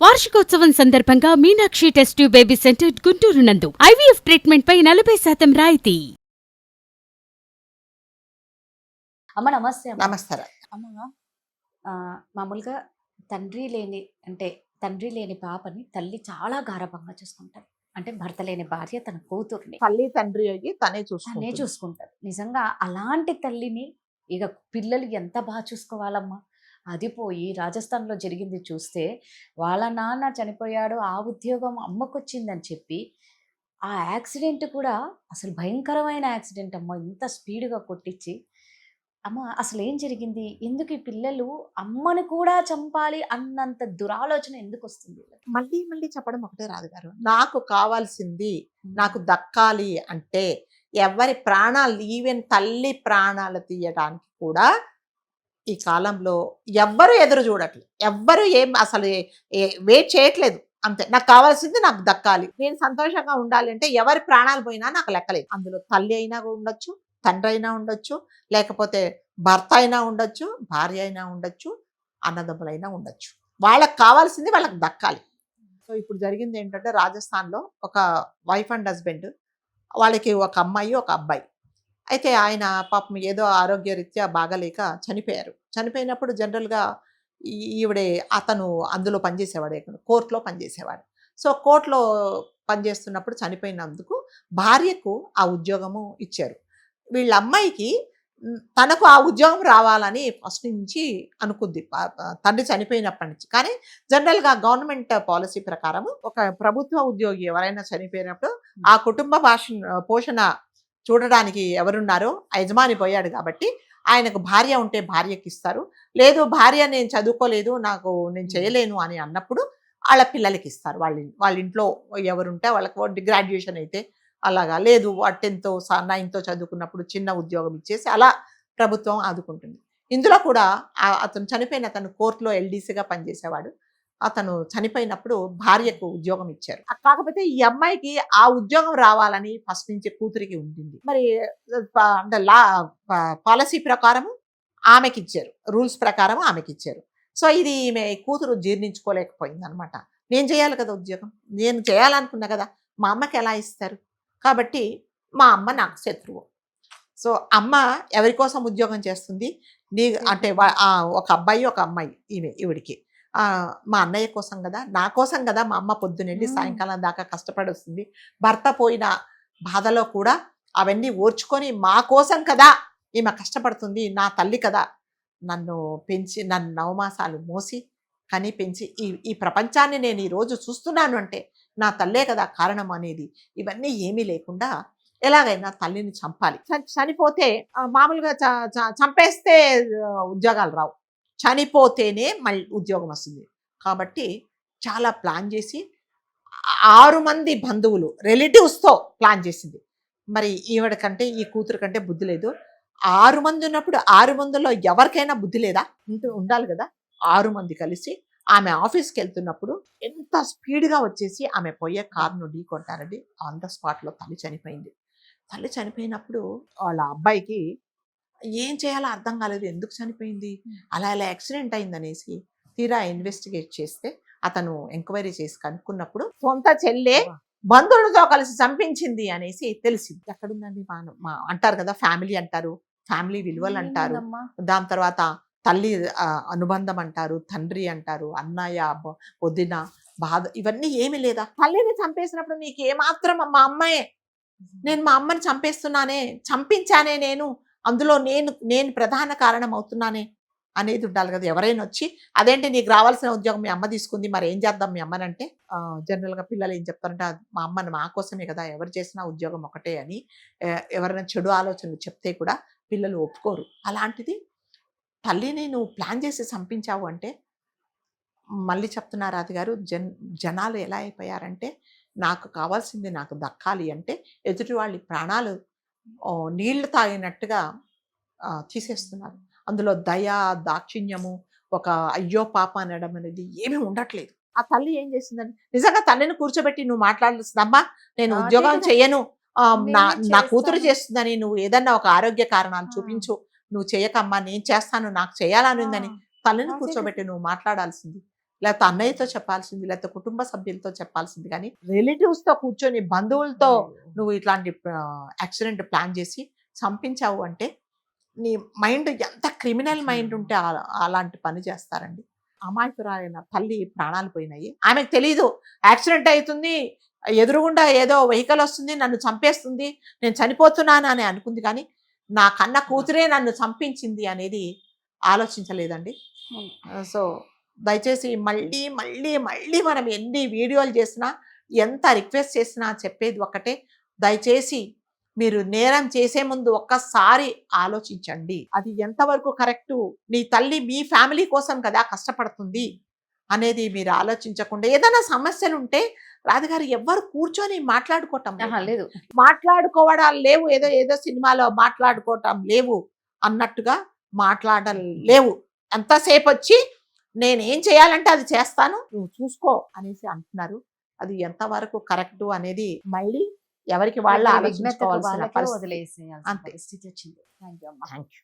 వార్షికోత్సవం సందర్భంగా Meenakshi test tube baby centre Guntur నందు ఐవీఎఫ్ ట్రీట్మెంట్ పై 40% రాయితీ. అమ్మ నమస్తే. నమస్కారం. అమ్మ మామూలుగా తండ్రి లేని పాపని తల్లి చాలా గారాబంగా చూసుకుంటారు. అంటే భర్త లేని భార్య తన కూతుర్ని తల్లి తండ్రి అయ్యి తనే చూసుకుంటారు. నిజంగా అలాంటి తల్లిని ఇక పిల్లలు ఎంత బాగా చూసుకోవాలమ్మా. అది పోయి రాజస్థాన్లో జరిగింది చూస్తే వాళ్ళ నాన్న చనిపోయాడు, ఆ ఉద్యోగం అమ్మకొచ్చిందని చెప్పి ఆ యాక్సిడెంట్ కూడా అసలు భయంకరమైన యాక్సిడెంట్ అమ్మ. ఇంత స్పీడ్గా కొట్టించి అమ్మ అసలు ఏం జరిగింది? ఎందుకు ఈ పిల్లలు అమ్మని కూడా చంపాలి అన్నంత దురాలోచన ఎందుకు వస్తుంది? మళ్ళీ మళ్ళీ చెప్పడం ఒకటే రాదు గారు. నాకు కావాల్సింది నాకు దక్కాలి అంటే ఎవరి ప్రాణాలు, ఈవెన్ తల్లి ప్రాణాలు తీయడానికి కూడా ఈ కాలంలో ఎవ్వరు ఎదురు చూడట్లేదు. ఎవ్వరు ఏం అసలు వెయిట్ చేయట్లేదు. అంతే, నాకు కావాల్సింది నాకు దక్కాలి, నేను సంతోషంగా ఉండాలి అంటే ఎవరి ప్రాణాలు పోయినా నాకు లెక్కలేదు. అందులో తల్లి అయినా ఉండొచ్చు, తండ్రి అయినా ఉండొచ్చు, లేకపోతే భర్త అయినా ఉండొచ్చు, భార్య అయినా ఉండొచ్చు, అన్నదమ్ములైనా ఉండొచ్చు. వాళ్ళకి కావాల్సింది వాళ్ళకి దక్కాలి. సో ఇప్పుడు జరిగింది ఏంటంటే రాజస్థాన్లో ఒక వైఫ్ అండ్ హస్బెండ్, వాళ్ళకి ఒక అమ్మాయి ఒక అబ్బాయి. అయితే ఆయన పాపం ఏదో ఆరోగ్యరీత్యా బాగలేక చనిపోయారు. చనిపోయినప్పుడు జనరల్గా అతను అందులో పనిచేసేవాడు, కోర్టులో పనిచేసేవాడు. సో కోర్టులో పనిచేస్తున్నప్పుడు చనిపోయినందుకు భార్యకు ఆ ఉద్యోగము ఇచ్చారు. వీళ్ళ అమ్మాయికి తనకు ఆ ఉద్యోగం రావాలని ఫస్ట్ నుంచి అనుకుంది, తండ్రి చనిపోయినప్పటి నుంచి. కానీ జనరల్గా గవర్నమెంట్ పాలసీ ప్రకారం ఒక ప్రభుత్వ ఉద్యోగి ఎవరైనా చనిపోయినప్పుడు ఆ కుటుంబ పోషణ చూడడానికి ఎవరున్నారో యజమాని పోయాడు కాబట్టి ఆయనకు భార్య ఉంటే భార్యకి ఇస్తారు, లేదు భార్య నేను చదువుకోలేదు నేను చేయలేను అని అన్నప్పుడు వాళ్ళ పిల్లలకి ఇస్తారు. వాళ్ళ ఇంట్లో ఎవరుంటే వాళ్ళకి గ్రాడ్యుయేషన్ అయితే అలాగా, లేదు 10th 9th చదువుకున్నప్పుడు చిన్న ఉద్యోగం ఇచ్చేసి అలా ప్రభుత్వం ఆదుకుంటుంది. ఇందులో కూడా అతను చనిపోయిన అతను కోర్టులో ఎల్డీసీగా పనిచేసేవాడు. అతను చనిపోయినప్పుడు భార్యకు ఉద్యోగం ఇచ్చారు. కాకపోతే ఈ అమ్మాయికి ఆ ఉద్యోగం రావాలని ఫస్ట్ నుంచి కూతురికి ఉంటుంది. మరి అంటే పాలసీ ప్రకారం ఆమెకి ఇచ్చారు, రూల్స్ ప్రకారం ఆమెకి ఇచ్చారు. సో ఇది ఈమె కూతురు జీర్ణించుకోలేకపోయింది అనమాట. నేను చేయాలి కదా ఉద్యోగం, నేను చేయాలనుకున్నా కదా, మా అమ్మకి ఎలా ఇస్తారు? కాబట్టి మా అమ్మ నాకు శత్రువు. సో అమ్మ ఎవరి కోసం ఉద్యోగం చేస్తుంది? అంటే ఒక అబ్బాయి ఒక అమ్మాయి, ఈవిడికి మా అన్నయ్య కోసం కదా, నా కోసం కదా మా అమ్మ పొద్దునండి సాయంకాలం దాకా కష్టపడి వస్తుంది. భర్త పోయిన బాధలో కూడా అవన్నీ ఓర్చుకొని మా కోసం కదా ఈమె కష్టపడుతుంది. నా తల్లి కదా, నన్ను పెంచి నన్ను 9 మాసాలు మోసి కని పెంచి ఈ ప్రపంచాన్ని నేను ఈరోజు చూస్తున్నాను అంటే నా తల్లే కదా కారణం అనేది ఇవన్నీ ఏమీ లేకుండా ఎలాగైనా తల్లిని చంపాలి. చనిపోతే మామూలుగా చంపేస్తే ఉద్యోగాలు రావు, చనిపోతేనే మళ్ళీ ఉద్యోగం వస్తుంది. కాబట్టి చాలా ప్లాన్ చేసి 6 మంది బంధువులు రిలేటివ్స్తో ప్లాన్ చేసింది. మరి ఈవిడ కంటే ఈ కూతురు కంటే బుద్ధి లేదు. 6 మంది ఉన్నప్పుడు 6 మందిలో ఎవరికైనా బుద్ధి లేదా? ఉండాలి కదా. 6 మంది కలిసి ఆమె ఆఫీస్కి వెళ్తున్నప్పుడు ఎంత స్పీడ్గా వచ్చేసి ఆమె పోయే కారును ఢీ కొట్టారండి. ఆన్ ద స్పాట్లో తల్లి చనిపోయింది. తల్లి చనిపోయినప్పుడు వాళ్ళ అబ్బాయికి ఏం చేయాలో అర్థం కాలేదు, ఎందుకు చనిపోయింది, అలా యాక్సిడెంట్ అయిందనేసి తీరా ఇన్వెస్టిగేట్ చేస్తే అతను ఎంక్వైరీ చేసి కనుక్కున్నప్పుడు సొంత చెల్లె బంధువులతో కలిసి చంపించింది అనేసి తెలిసింది. ఎక్కడుందండి అంటారు కదా, ఫ్యామిలీ అంటారు, ఫ్యామిలీ విలువలు అంటారు, దాని తర్వాత తల్లి అనుబంధం అంటారు, తండ్రి అంటారు, అన్నయ్య వదిన బాధ, ఇవన్నీ ఏమీ లేదా? తల్లిని చంపేసినప్పుడు నీకు ఏమాత్రం మా అమ్మాయే, నేను మా అమ్మని చంపించానే నేను, అందులో నేను ప్రధాన కారణం అవుతున్నానే అనేది ఉండాలి కదా. ఎవరైనా వచ్చి అదేంటి నీకు రావాల్సిన ఉద్యోగం మీ అమ్మ తీసుకుంది, మరి ఏం చేద్దాం మీ అమ్మనంటే జనరల్గా పిల్లలు ఏం చెప్తారంటే మా అమ్మని మా కోసమే కదా, ఎవరు చేసినా ఉద్యోగం ఒకటే అని ఎవరైనా చెడు ఆలోచనలు చెప్తే కూడా పిల్లలు ఒప్పుకోరు. అలాంటిది తల్లిని నువ్వు ప్లాన్ చేసి చంపించావు అంటే, మళ్ళీ చెప్తున్నా రాజు గారు, జనాలు ఎలా అయిపోయారంటే నాకు కావాల్సింది నాకు దక్కాలి అంటే ఎదుటి వాళ్ళ ప్రాణాలు నీళ్లు తాగినట్టుగా తీసేస్తున్నారు. అందులో దయ దాక్షిణ్యము, ఒక అయ్యో పాప అనడం అనేది ఏమీ ఉండట్లేదు. ఆ తల్లి ఏం చేసిందని నిజంగా తల్లిని కూర్చోబెట్టి నువ్వు మాట్లాడాల్సిందమ్మా, నేను ఉద్యోగం చెయ్యను, నా కూతురు చేస్తుందని నువ్వు ఏదన్నా ఒక ఆరోగ్య కారణాలు చూపించు, నువ్వు చేయకమ్మా నేను చేస్తాను, నాకు చేయాలని ఉందని తల్లిని కూర్చోబెట్టి నువ్వు మాట్లాడాల్సింది. లేకపోతే అన్నయ్యతో చెప్పాల్సింది, లేకపోతే కుటుంబ సభ్యులతో చెప్పాల్సింది, కానీ రిలేటివ్స్తో కూర్చొని బంధువులతో నువ్వు ఇట్లాంటి యాక్సిడెంట్ ప్లాన్ చేసి చంపించావు అంటే నీ మైండ్ ఎంత క్రిమినల్ మైండ్ ఉంటే అలాంటి పని చేస్తారండి. అమాయకురాలైన తల్లి ప్రాణాలు పోయినాయి. ఆమెకు తెలీదు యాక్సిడెంట్ అవుతుంది, ఎదురుగుండా ఏదో వెహికల్ వస్తుంది, నన్ను చంపేస్తుంది, నేను చనిపోతున్నాను అని అనుకుంది, కానీ నా కన్న కూతురే నన్ను చంపించింది అనేది ఆలోచించలేదండి. సో దయచేసి మళ్ళీ మళ్ళీ మళ్ళీ మనం ఎన్ని వీడియోలు చేసినా, ఎంత రిక్వెస్ట్ చేసినా చెప్పేది ఒక్కటే, దయచేసి మీరు నేరం చేసే ముందు ఒక్కసారి ఆలోచించండి. అది ఎంతవరకు కరెక్టు, నీ తల్లి మీ ఫ్యామిలీ కోసం కదా కష్టపడుతుంది అనేది మీరు ఆలోచించకుండా, ఏదైనా సమస్యలు ఉంటే రాధగారు ఎవ్వరు కూర్చొని మాట్లాడుకోవటం లేదు. మాట్లాడుకోవడాలు లేవు, ఏదో ఏదో సినిమాలో మాట్లాడుకోవటం లేవు అన్నట్టుగా మాట్లాడడం లేవు. ఎంతసేపు వచ్చి నేనేం చేయాలంటే అది చేస్తాను, నువ్వు చూసుకో అనేసి అంటున్నారు. అది ఎంతవరకు కరెక్టు అనేది మళ్ళీ ఎవరికి వాళ్ళు ఆలోచించుకోవాల్సిన పరిస్థితి. వదిలేసేయాల్సిన అంతే. పరిస్థితి వచ్చింది. థ్యాంక్ యూ అమ్మా. Thank you.